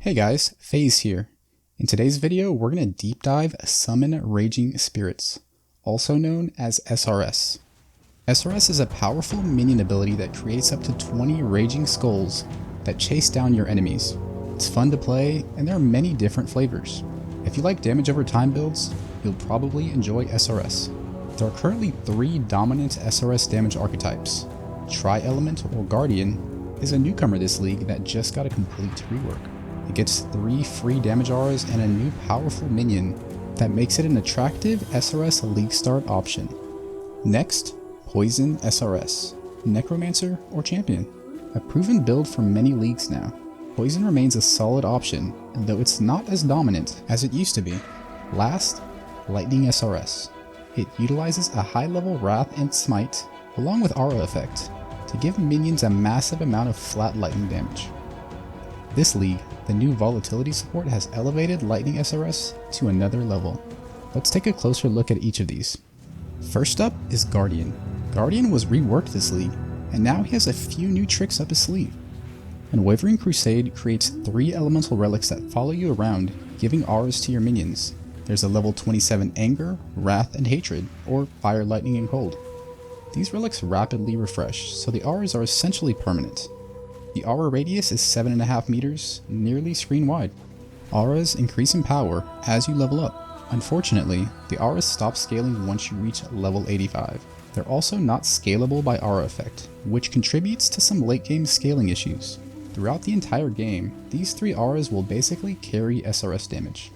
Hey guys, Phaze here. In today's video, we're going to deep dive Summon Raging Spirits, also known as SRS. SRS is a powerful minion ability that creates up to 20 Raging Skulls that chase down your enemies. It's fun to play, and there are many different flavors. If you like damage over time builds, you'll probably enjoy SRS. There are currently 3 dominant SRS damage archetypes. Tri-Element or Guardian is a newcomer this league that just got a complete rework. It gets 3 free damage auras and a new powerful minion that makes it an attractive SRS league start option. Next, Poison SRS, Necromancer or Champion. A proven build for many leagues now. Poison remains a solid option, though it's not as dominant as it used to be. Last, Lightning SRS. It utilizes a high level Wrath and Smite, along with Aura effect, to give minions a massive amount of flat lightning damage. This league, the new Volatility support has elevated Lightning SRS to another level. Let's take a closer look at each of these. First up is Guardian. Guardian was reworked this league, and now he has a few new tricks up his sleeve. Unwavering Crusade creates 3 elemental relics that follow you around, giving auras to your minions. There's a level 27 Anger, Wrath, and Hatred, or Fire, Lightning, and Cold. These relics rapidly refresh, so the auras are essentially permanent. The aura radius is 7.5 meters, nearly screen wide. Auras increase in power as you level up. Unfortunately, the auras stop scaling once you reach level 85. They're also not scalable by aura effect, which contributes to some late game scaling issues. Throughout the entire game, these 3 auras will basically carry SRS damage.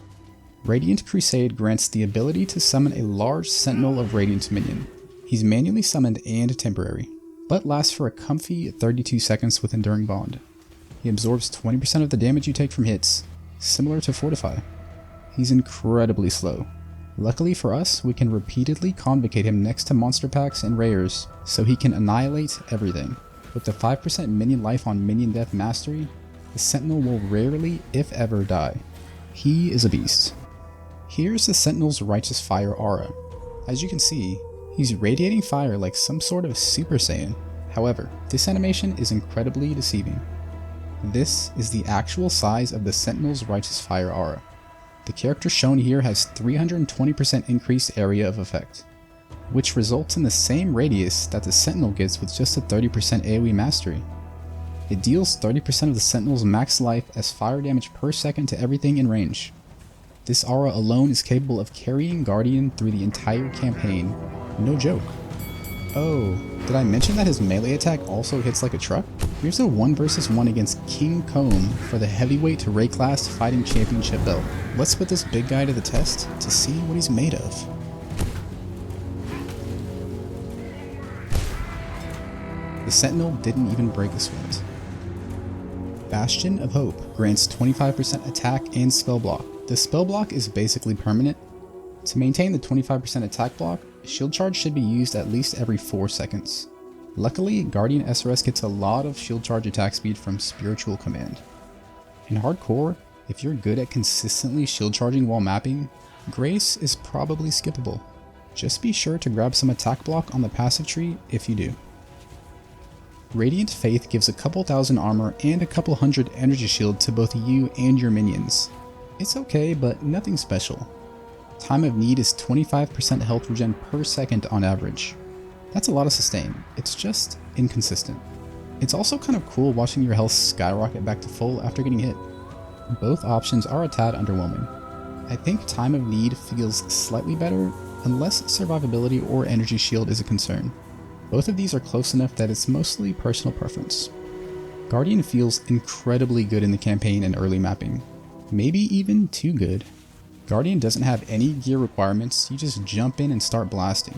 Radiant Crusade grants the ability to summon a large Sentinel of Radiant minion. He's manually summoned and temporary, but lasts for a comfy 32 seconds with Enduring Bond. He absorbs 20% of the damage you take from hits, similar to Fortify. He's incredibly slow. Luckily for us, we can repeatedly convocate him next to monster packs and rares, so he can annihilate everything. With the 5% minion life on minion death mastery, the Sentinel will rarely, if ever, die. He is a beast. Here's the Sentinel's Righteous Fire aura. As you can see, he's radiating fire like some sort of Super Saiyan. However, this animation is incredibly deceiving. This is the actual size of the Sentinel's Righteous Fire aura. The character shown here has 320% increased area of effect, which results in the same radius that the Sentinel gets with just a 30% AoE mastery. It deals 30% of the Sentinel's max life as fire damage per second to everything in range. This aura alone is capable of carrying Guardian through the entire campaign. No joke. Oh, did I mention that his melee attack also hits like a truck? Here's a 1 vs 1 against King Kaom for the heavyweight to Ray class fighting championship belt. Let's put this big guy to the test to see what he's made of. The Sentinel didn't even break a sweat. Bastion of Hope grants 25% attack and spell block. The spell block is basically permanent. To maintain the 25% attack block, shield charge should be used at least every 4 seconds. Luckily, Guardian SRS gets a lot of shield charge attack speed from Spiritual Command. In hardcore, if you're good at consistently shield charging while mapping, Grace is probably skippable. Just be sure to grab some attack block on the passive tree if you do. Radiant Faith gives a couple thousand armor and a couple hundred energy shield to both you and your minions. It's okay, but nothing special. Time of Need is 25% health regen per second on average. That's a lot of sustain, it's just inconsistent. It's also kind of cool watching your health skyrocket back to full after getting hit. Both options are a tad underwhelming. I think Time of Need feels slightly better, unless survivability or energy shield is a concern. Both of these are close enough that it's mostly personal preference. Guardian feels incredibly good in the campaign and early mapping. Maybe even too good. Guardian doesn't have any gear requirements, you just jump in and start blasting.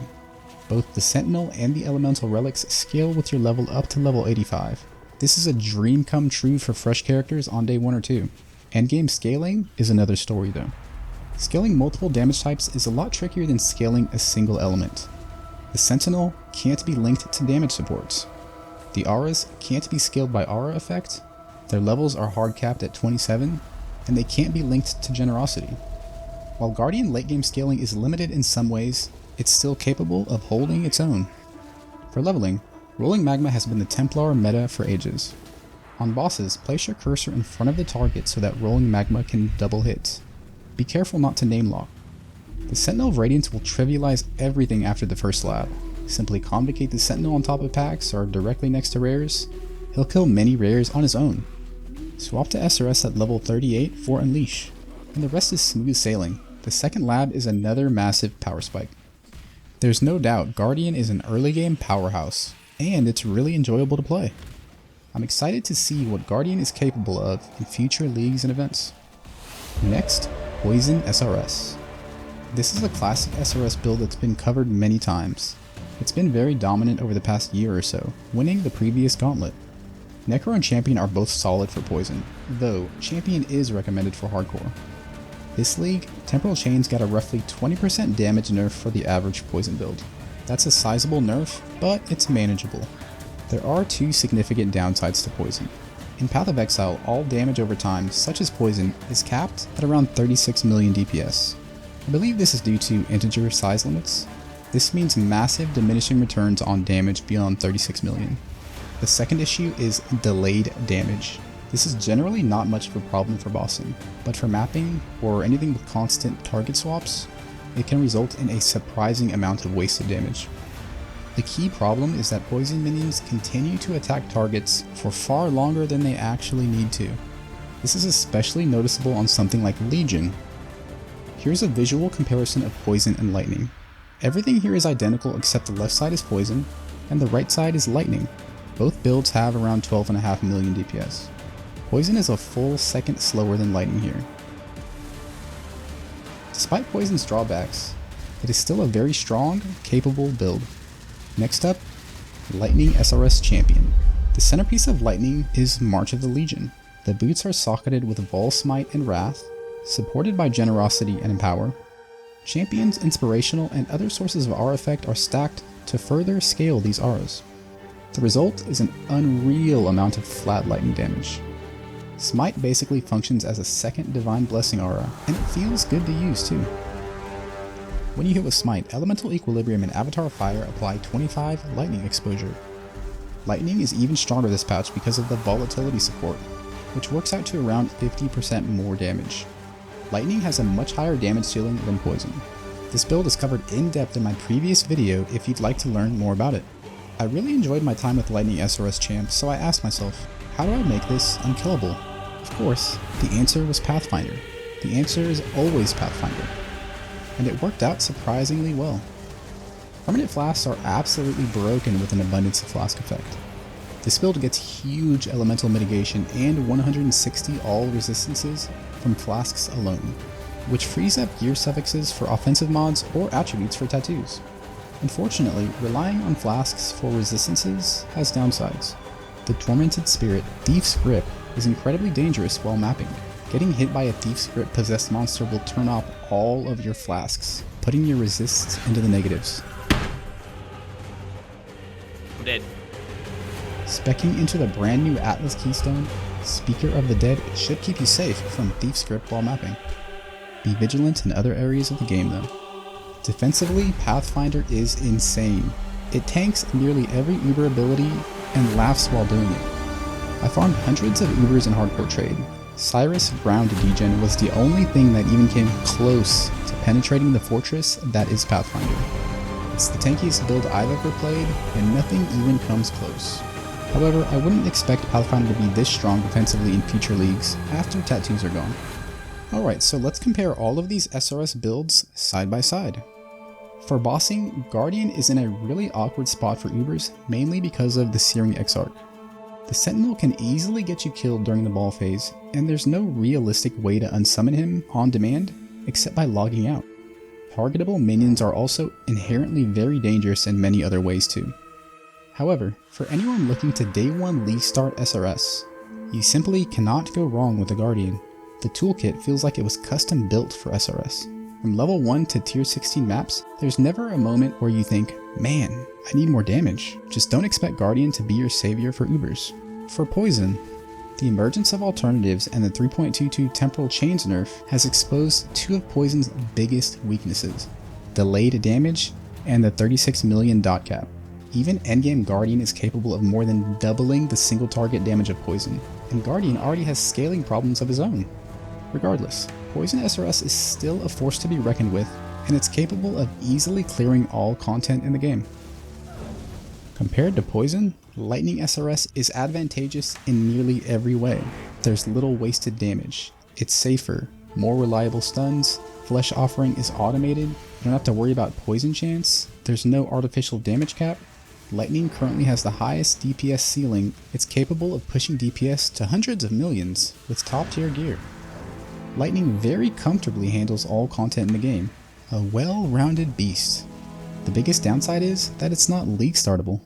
Both the Sentinel and the Elemental Relics scale with your level up to level 85. This is a dream come true for fresh characters on day 1 or 2. Endgame scaling is another story though. Scaling multiple damage types is a lot trickier than scaling a single element. The Sentinel can't be linked to damage supports. The auras can't be scaled by aura effect, their levels are hard capped at 27, and they can't be linked to generosity. While Guardian late game scaling is limited in some ways, it's still capable of holding its own. For leveling, Rolling Magma has been the Templar meta for ages. On bosses, place your cursor in front of the target so that rolling magma can double hit. Be careful not to name lock. The Sentinel of Radiance will trivialize everything after the first lab. Simply convocate the Sentinel on top of packs or directly next to rares. He'll kill many rares on his own. Swap to SRS at level 38 for Unleash, and the rest is smooth sailing. The second lab is another massive power spike. There's no doubt Guardian is an early game powerhouse, and it's really enjoyable to play. I'm excited to see what Guardian is capable of in future leagues and events. Next, Poison SRS. This is a classic SRS build that's been covered many times. It's been very dominant over the past year or so, winning the previous gauntlet. Necro and Champion are both solid for Poison, though Champion is recommended for hardcore. This league, Temporal Chains got a roughly 20% damage nerf for the average Poison build. That's a sizable nerf, but it's manageable. There are two significant downsides to Poison. In Path of Exile, all damage over time, such as Poison, is capped at around 36 million DPS. I believe this is due to integer size limits. This means massive diminishing returns on damage beyond 36 million. The second issue is delayed damage. This is generally not much of a problem for bossing, but for mapping or anything with constant target swaps, it can result in a surprising amount of wasted damage. The key problem is that poison minions continue to attack targets for far longer than they actually need to. This is especially noticeable on something like Legion. Here's a visual comparison of poison and lightning. Everything here is identical except the left side is poison and the right side is lightning. Both builds have around 12.5 million DPS. Poison is a full second slower than lightning here. Despite poison's drawbacks, it is still a very strong, capable build. Next up, Lightning SRS Champion. The centerpiece of Lightning is March of the Legion. The boots are socketed with Vol Smite and Wrath, supported by Generosity and Empower. Champion's Inspirational and other sources of R effect are stacked to further scale these Rs. The result is an unreal amount of flat lightning damage. Smite basically functions as a second Divine Blessing aura, and it feels good to use too. When you hit with Smite, Elemental Equilibrium and Avatar Fire apply 25 lightning exposure. Lightning is even stronger this patch because of the Volatility support, which works out to around 50% more damage. Lightning has a much higher damage ceiling than Poison. This build is covered in depth in my previous video if you'd like to learn more about it. I really enjoyed my time with Lightning SRS Champ, so I asked myself, how do I make this unkillable? Of course, the answer was Pathfinder. The answer is always Pathfinder. And it worked out surprisingly well. Permanent flasks are absolutely broken with an abundance of flask effect. This build gets huge elemental mitigation and 160 all resistances from flasks alone, which frees up gear suffixes for offensive mods or attributes for tattoos. Unfortunately, relying on flasks for resistances has downsides. The Tormented Spirit, Thief's Grip, is incredibly dangerous while mapping. Getting hit by a Thief's Grip possessed monster will turn off all of your flasks, putting your resists into the negatives. I'm dead. Speccing into the brand new Atlas Keystone, Speaker of the Dead should keep you safe from Thief's Grip while mapping. Be vigilant in other areas of the game though. Defensively, Pathfinder is insane. It tanks nearly every Uber ability and laughs while doing it. I farmed hundreds of Ubers in hardcore trade. Cyrus Ground Degen was the only thing that even came close to penetrating the fortress that is Pathfinder. It's the tankiest build I've ever played, and nothing even comes close. However, I wouldn't expect Pathfinder to be this strong defensively in future leagues after tattoos are gone. Alright, so let's compare all of these SRS builds side by side. For bossing, Guardian is in a really awkward spot for Ubers, mainly because of the Searing Exarch. The Sentinel can easily get you killed during the ball phase, and there's no realistic way to unsummon him on demand except by logging out. Targetable minions are also inherently very dangerous in many other ways too. However, for anyone looking to day 1 league start SRS, you simply cannot go wrong with the Guardian. The toolkit feels like it was custom built for SRS. From level 1 to tier 16 maps, there's never a moment where you think, man, I need more damage. Just don't expect Guardian to be your savior for Ubers. For Poison, the emergence of alternatives and the 3.22 Temporal Chains nerf has exposed two of Poison's biggest weaknesses, delayed damage and the 36 million dot cap. Even endgame Guardian is capable of more than doubling the single target damage of Poison, and Guardian already has scaling problems of his own. Regardless, Poison SRS is still a force to be reckoned with, and it's capable of easily clearing all content in the game. Compared to Poison, Lightning SRS is advantageous in nearly every way. There's little wasted damage, it's safer, more reliable stuns, Flesh Offering is automated, you don't have to worry about poison chance, there's no artificial damage cap. Lightning currently has the highest DPS ceiling, it's capable of pushing DPS to hundreds of millions with top tier gear. Lightning very comfortably handles all content in the game, a well-rounded beast. The biggest downside is that it's not league startable.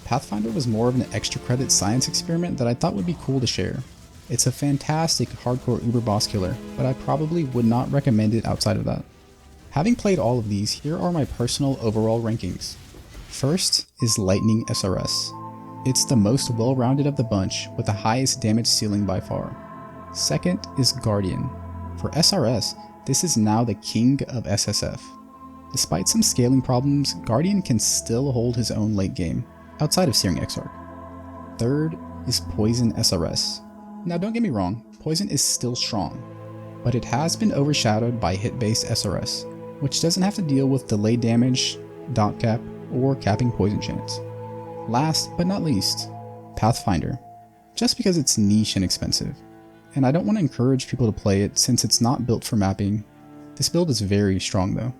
Pathfinder was more of an extra credit science experiment that I thought would be cool to share. It's a fantastic hardcore uber boss killer, but I probably would not recommend it outside of that. Having played all of these, here are my personal overall rankings. First is Lightning SRS. It's the most well-rounded of the bunch with the highest damage ceiling by far. Second is Guardian. For SRS, this is now the king of SSF. Despite some scaling problems, Guardian can still hold his own late game, outside of Searing Exarch. Third is Poison SRS. Now don't get me wrong, Poison is still strong, but it has been overshadowed by hit-based SRS, which doesn't have to deal with delayed damage, dot cap, or capping poison chance. Last but not least, Pathfinder, just because it's niche and expensive. And I don't want to encourage people to play it since it's not built for mapping. This build is very strong though.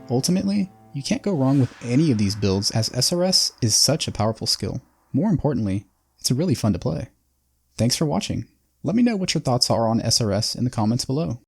Ultimately, you can't go wrong with any of these builds as SRS is such a powerful skill. More importantly, it's really fun to play. Thanks for watching. Let me know what your thoughts are on SRS in the comments below.